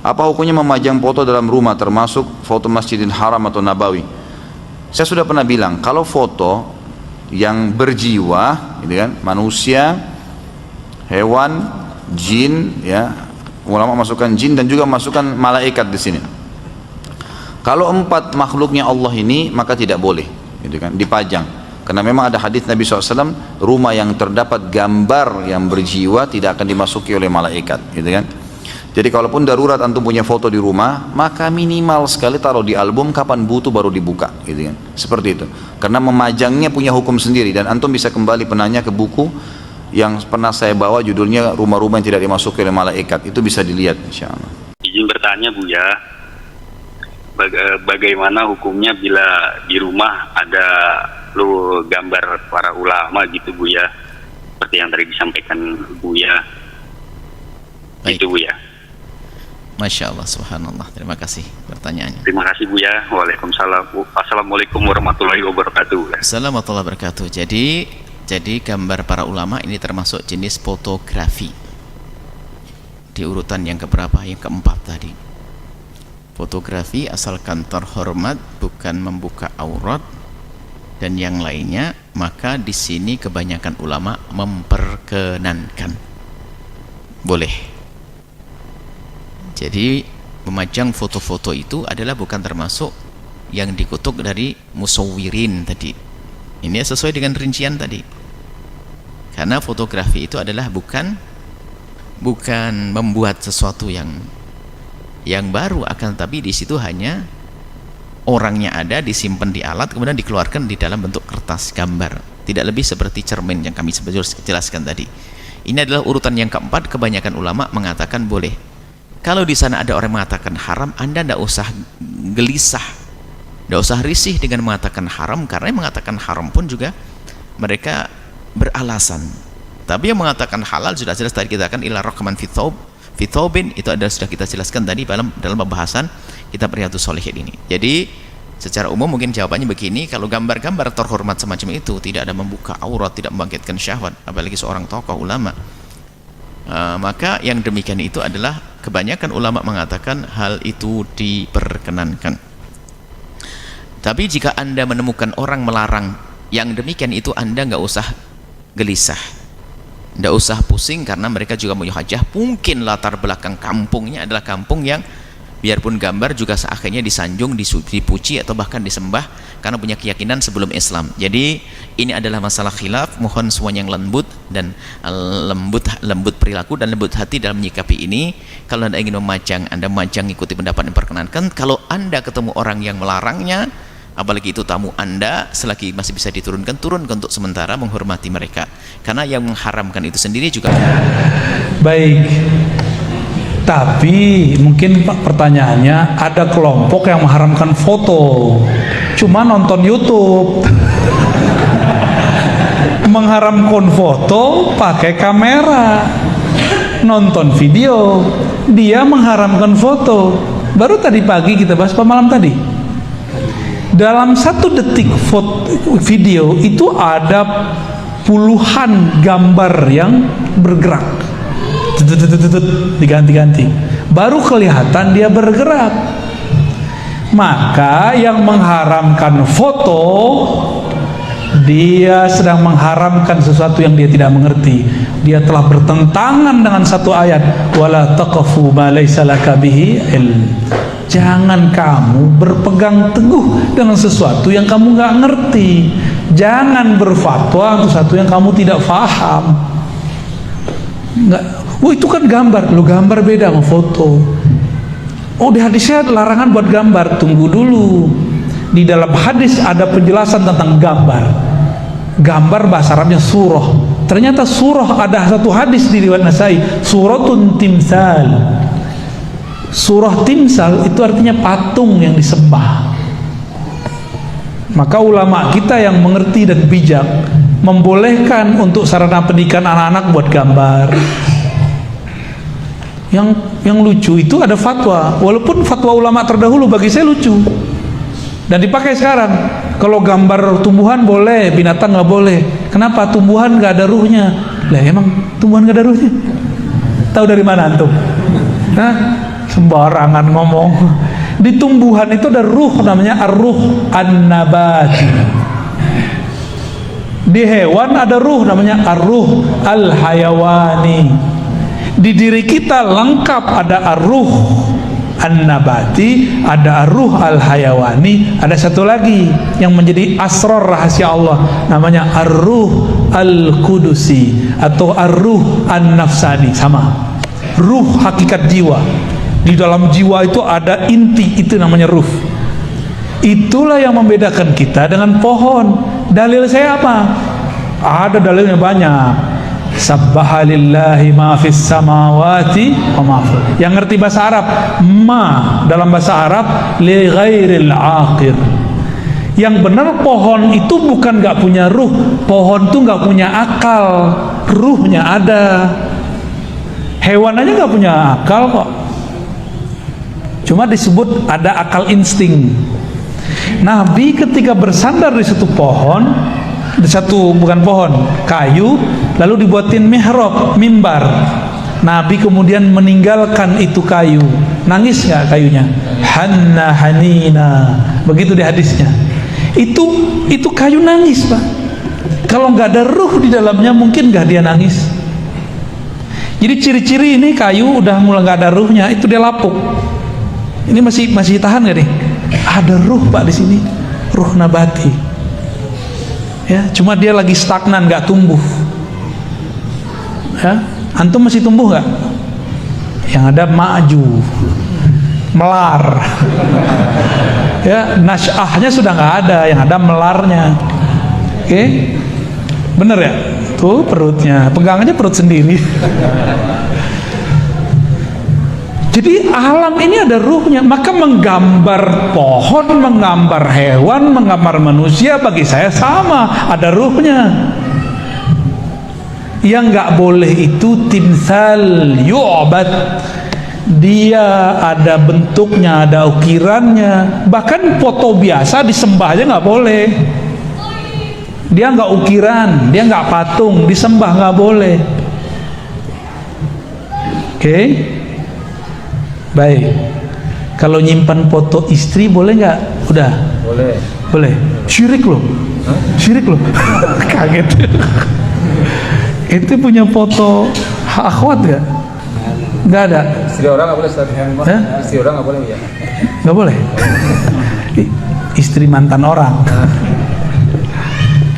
Apa hukumnya memajang foto dalam rumah termasuk foto Masjidil Haram atau Nabawi? Saya sudah pernah bilang, kalau foto yang berjiwa, gitu kan, manusia, hewan, jin, ya, ulama masukkan jin dan juga masukkan malaikat di sini. Kalau 4 makhluknya Allah ini, maka tidak boleh, gitu kan, dipajang. Karena memang ada hadis Nabi SAW, rumah yang terdapat gambar yang berjiwa tidak akan dimasuki oleh malaikat, gitu kan. Jadi kalaupun darurat antum punya foto di rumah, maka minimal sekali taruh di album, kapan butuh baru dibuka, gitu kan. Seperti itu. Karena memajangnya punya hukum sendiri, dan antum bisa kembali penanya ke buku yang pernah saya bawa, judulnya Rumah-rumah yang tidak dimasuki oleh malaikat. Itu bisa dilihat, insyaallah. Izin bertanya Buya, bagaimana hukumnya bila di rumah ada gambar para ulama gitu Buya, seperti yang tadi disampaikan Buya. Baik. Itu Buya. Masya Allah, subhanallah. Terima kasih pertanyaannya. Terima kasih Buya. Waalaikumsalam. Assalamualaikum warahmatullahi wabarakatuh. Assalamualaikum warahmatullahi wabarakatuh. Jadi gambar para ulama ini termasuk jenis fotografi. Di urutan yang keberapa? Yang keempat tadi. Fotografi asalkan terhormat, bukan membuka aurat dan yang lainnya, maka di sini kebanyakan ulama memperkenankan. Boleh. Jadi memajang foto-foto itu adalah bukan termasuk yang dikutuk dari musawwirin tadi. Ini sesuai dengan rincian tadi. Karena fotografi itu adalah bukan membuat sesuatu yang baru, akan tapi di situ hanya orangnya ada, disimpan di alat, kemudian dikeluarkan di dalam bentuk kertas gambar. Tidak lebih seperti cermin yang kami jelaskan tadi. Ini adalah urutan yang keempat. Kebanyakan ulama mengatakan boleh. Kalau di sana ada orang mengatakan haram, Anda tidak usah gelisah, tidak usah risih dengan mengatakan haram, karena yang mengatakan haram pun juga mereka beralasan. Tapi yang mengatakan halal sudah jelas tadi kita akan ila raqman fitobin, itu adalah sudah kita jelaskan tadi dalam pembahasan kitab Riyadhus Shalihin ini. Jadi secara umum mungkin jawabannya begini, kalau gambar-gambar terhormat semacam itu tidak ada membuka aurat, tidak membangkitkan syahwat, apalagi seorang tokoh ulama, maka yang demikian itu adalah kebanyakan ulama mengatakan hal itu diperkenankan. Tapi jika Anda menemukan orang melarang yang demikian itu, Anda nggak usah gelisah, nggak usah pusing, karena mereka juga punya hajah. Mungkin latar belakang kampungnya adalah kampung yang biarpun gambar juga akhirnya disanjung, dipuji atau bahkan disembah karena punya keyakinan sebelum Islam. Jadi ini adalah masalah khilaf. Mohon semuanya yang lembut dan lembut perilaku dan lembut hati dalam menyikapi ini. Kalau Anda ingin memajang, Anda memajang ikuti pendapat yang diperkenankan. Kalau Anda ketemu orang yang melarangnya, apalagi itu tamu Anda, selagi masih bisa diturunkan, turunkan untuk sementara, menghormati mereka. Karena yang mengharamkan itu sendiri juga. Baik. Tapi mungkin pertanyaannya, ada kelompok yang mengharamkan foto, cuma nonton YouTube. Mengharamkan foto pakai kamera, nonton video. Dia mengharamkan foto. Baru tadi pagi kita bahas, malam tadi. Dalam 1 detik video itu ada puluhan gambar yang bergerak. Diganti-ganti, baru kelihatan dia bergerak. Maka yang mengharamkan foto, dia sedang mengharamkan sesuatu yang dia tidak mengerti. Dia telah bertentangan dengan satu ayat, wala taqfu ma laysa laka bihi ilm. Jangan kamu berpegang teguh dengan sesuatu yang kamu nggak ngerti. Jangan berfatwa untuk sesuatu yang kamu tidak faham. Oh itu kan gambar, lo gambar beda sama foto. Oh di hadisnya larangan buat gambar. Tunggu dulu, di dalam hadis ada penjelasan tentang gambar. Gambar bahasa Arabnya surah. Ternyata surah ada satu hadis di riwayat Nasai, suratun timsal. Surah timsal itu artinya patung yang disembah. Maka ulama kita yang mengerti dan bijak membolehkan untuk sarana pendidikan anak-anak buat gambar. Yang lucu itu ada fatwa, walaupun fatwa ulama terdahulu bagi saya lucu dan dipakai sekarang. Kalau gambar tumbuhan boleh, binatang nggak boleh. Kenapa? Tumbuhan nggak ada ruhnya. Lah emang tumbuhan nggak ada ruhnya? Tahu dari mana antum? Hah? sembarangan ngomong. Di tumbuhan itu ada ruh, namanya ar-ruh an-nabati. Di hewan ada ruh, namanya ar-ruh al-hayawani. Di diri kita lengkap ada ar-ruh an-nabati, ada ar-ruh al-hayawani, ada satu lagi yang menjadi asrar rahasia Allah, namanya ar-ruh al-kudusi atau ar-ruh an-nafsani. Sama, ruh hakikat jiwa. Di dalam jiwa itu ada inti, itu namanya ruh. Itulah yang membedakan kita dengan pohon. Dalil saya apa? Ada dalilnya banyak. Sabbaha lillahi ma fis samawati wa ma fil. Yang ngerti bahasa Arab, ma dalam bahasa Arab li ghairil aqir. Yang benar pohon itu bukan nggak punya ruh, pohon tuh nggak punya akal, ruhnya ada. Hewan aja nggak punya akal kok. Cuma disebut ada akal insting. Nabi ketika bersandar di satu pohon, di satu bukan pohon, kayu, lalu dibuatin mihrab, mimbar. Nabi kemudian meninggalkan itu kayu. Nangis nggak kayunya? Hanna hanina. Begitu di hadisnya. Itu kayu nangis, Pak. Kalau nggak ada ruh di dalamnya, mungkin nggak dia nangis. Jadi ciri-ciri ini kayu udah mulai nggak ada ruhnya, itu dia lapuk. Ini masih tahan nggak nih? Ada ruh, Pak, di sini, ruh nabati. Ya, cuma dia lagi stagnan, nggak tumbuh. Ya, antum masih tumbuh nggak? Yang ada maju, melar. Ya, nasyahnya sudah nggak ada, yang ada melarnya. Oke, bener ya? Tuh perutnya, pegang aja perut sendiri. Jadi alam ini ada ruhnya, maka menggambar pohon, menggambar hewan, menggambar manusia bagi saya sama, ada ruhnya. Yang nggak boleh itu timsal yu'bad. Dia ada bentuknya, ada ukirannya. Bahkan foto biasa disembah aja nggak boleh. Dia nggak ukiran, dia nggak patung, disembah nggak boleh. Oke? Baik. Kalau nyimpan foto istri boleh nggak? Udah. Boleh. Boleh. Syirik loh. Syirik loh. Kaget. Itu punya foto akhwat nggak? Nggak ada. Istri orang nggak boleh, Ustaz. Hah? Istri orang nggak boleh, ya? Nggak boleh. Istri mantan orang.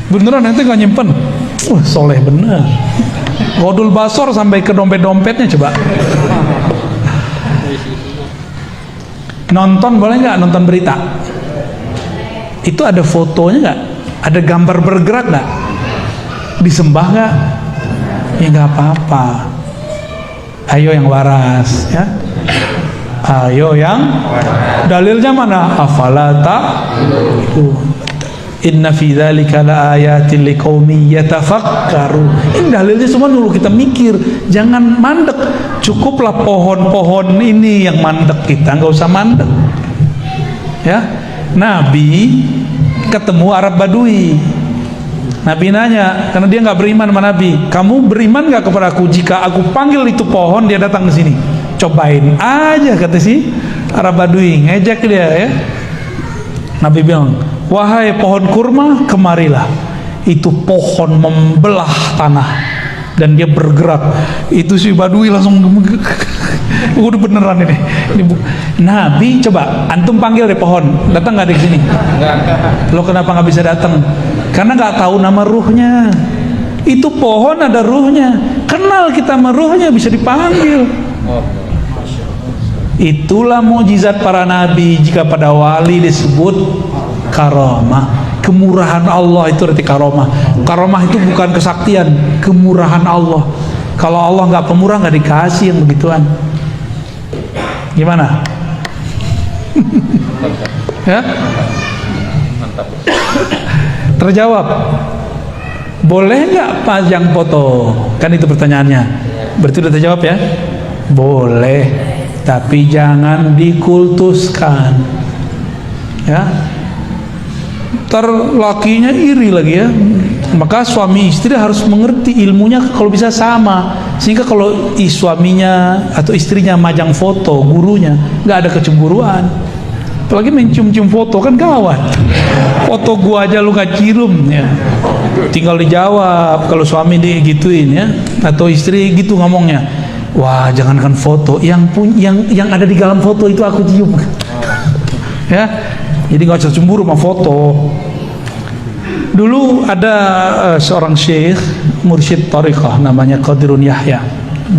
Beneran nanti nggak nyimpen. Wah, soleh bener. Godul basor sampai ke dompet-dompetnya coba. Nonton boleh nggak? Nonton berita itu ada fotonya nggak? Ada gambar bergerak nggak? Disembah nggak? Ya nggak apa-apa. Ayo yang waras, ya. Ayo yang dalilnya mana? Afalata. Inna fi dzalika laayatin liqaumin yatafakkarun. Ini dalilnya semua dulu kita mikir, jangan mandek. Cukuplah pohon-pohon ini yang mandek, kita nggak usah mandek. Ya, Nabi ketemu Arab Badui. Nabi nanya, karena dia nggak beriman sama Nabi, kamu beriman nggak kepada aku jika aku panggil itu pohon dia datang ke sini? Cobain aja, kata si Arab Badui, ngejek dia, ya. Nabi bilang, wahai pohon kurma, kemarilah. Itu pohon membelah tanah dan dia bergerak. Itu si Badui langsung udah beneran ini. Nabi, coba antum panggil deh pohon, datang nggak di sini? Lo kenapa nggak bisa datang? Karena nggak tahu nama ruhnya. Itu pohon ada ruhnya. Kenal kita sama ruhnya, bisa dipanggil. Itulah mukjizat para nabi. Jika pada wali disebut karamah, kemurahan Allah, itu arti karamah. Karamah itu bukan kesaktian, kemurahan Allah. Kalau Allah nggak pemurah, nggak dikasih yang begituan. Gimana? Ya? Terjawab. Boleh nggak pajang foto? Kan itu pertanyaannya. Berarti udah terjawab ya? Boleh, tapi jangan dikultuskan. Ya? Ntar lakinya iri lagi ya, Maka suami istri harus mengerti ilmunya kalau bisa sama, sehingga kalau suaminya atau istrinya majang foto gurunya, nggak ada kecemburuan. Apalagi mencium-cium foto kan gawat. Foto gua aja lu gak cium ya, tinggal dijawab kalau suami digituin ya, atau istri gitu ngomongnya, wah jangankan foto, yang ada di dalam foto itu aku cium ya. Jadi nggak usah cemburu sama foto. Dulu ada seorang syekh mursyid tariqah namanya Qadirun Yahya.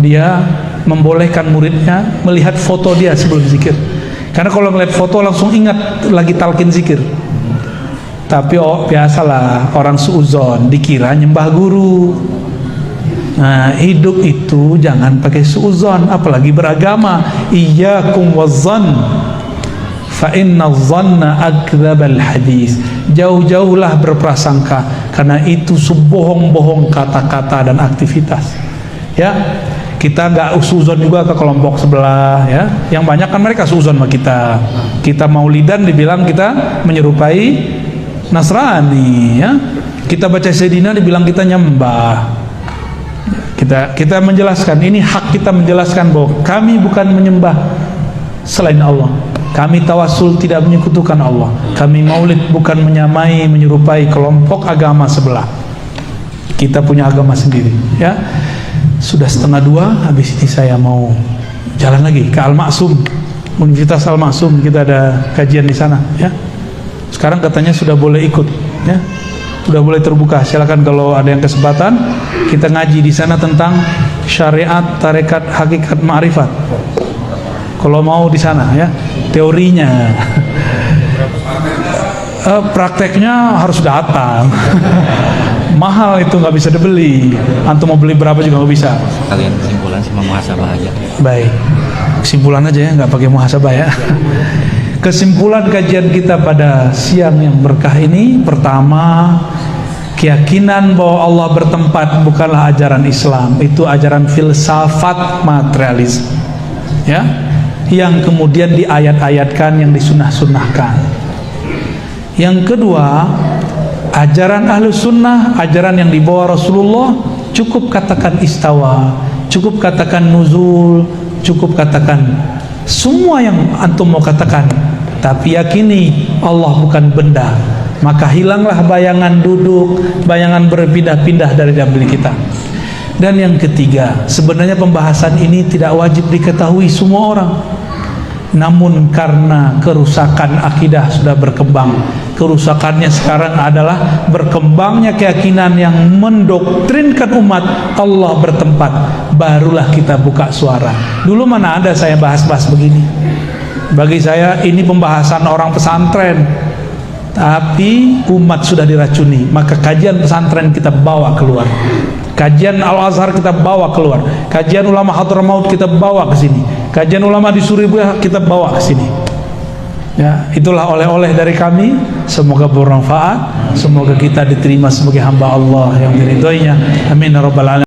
Dia membolehkan muridnya melihat foto dia sebelum zikir. Karena kalau melihat foto langsung ingat lagi talqin zikir. Tapi biasalah orang suuzon dikira nyembah guru. Nah, hidup itu jangan pakai suuzon, apalagi beragama. Iyyakum wazzan fa inna dhanna akdzabal hadis. Jauh-jauhlah berprasangka, karena itu sebohong-bohong kata-kata dan aktivitas. Ya, kita nggak suzon juga ke kelompok sebelah ya. Yang banyak kan mereka suzon sama kita. Kita maulidan dibilang kita menyerupai Nasrani ya. Kita baca Sayyidina dibilang kita nyembah. Kita menjelaskan, ini hak kita menjelaskan bahwa kami bukan menyembah selain Allah. Kami tawasul tidak menyekutukan Allah. Kami maulid bukan menyamai, menyerupai kelompok agama sebelah. Kita punya agama sendiri ya. Sudah 1:30, habis ini saya mau jalan lagi ke Al-Maksum, Universitas Al-Maksum. Kita ada kajian di sana ya. Sekarang katanya sudah boleh ikut ya. Sudah boleh terbuka. Silakan kalau ada yang kesempatan, kita ngaji di sana tentang syariat, tarekat, hakikat, ma'rifat. Kalau mau di sana ya, teorinya. Prakteknya harus datang. Mahal itu, nggak bisa dibeli. Antum mau beli berapa juga nggak bisa. Kalian kesimpulan sama muhasabah aja. Baik, kesimpulan aja ya, nggak pakai muhasabah ya. Kesimpulan kajian kita pada siang yang berkah ini, pertama, keyakinan bahwa Allah bertempat bukanlah ajaran Islam, itu ajaran filsafat materialis ya, yang kemudian diayat-ayatkan, yang disunah-sunahkan. Yang kedua, ajaran Ahlus Sunnah, ajaran yang dibawa Rasulullah, cukup katakan istawa, cukup katakan nuzul, cukup katakan semua yang antum mau katakan, tapi yakini Allah bukan benda. Maka hilanglah bayangan duduk, bayangan berpindah-pindah dari dalam diri kita. Dan yang ketiga, sebenarnya pembahasan ini tidak wajib diketahui semua orang. Namun karena kerusakan akidah sudah berkembang, kerusakannya sekarang adalah berkembangnya keyakinan yang mendoktrinkan umat Allah bertempat, barulah kita buka suara. Dulu mana ada saya bahas-bahas begini. Bagi saya ini pembahasan orang pesantren, tapi umat sudah diracuni, maka kajian pesantren kita bawa keluar, kajian Al-Azhar kita bawa keluar, kajian ulama Hadramaut kita bawa ke sini, kajian ulama di Surabaya kita bawa ke sini. Ya, itulah oleh-oleh dari kami. Semoga bermanfaat, semoga kita diterima sebagai hamba Allah yang diridhoinya. Amin ya rabbal alamin.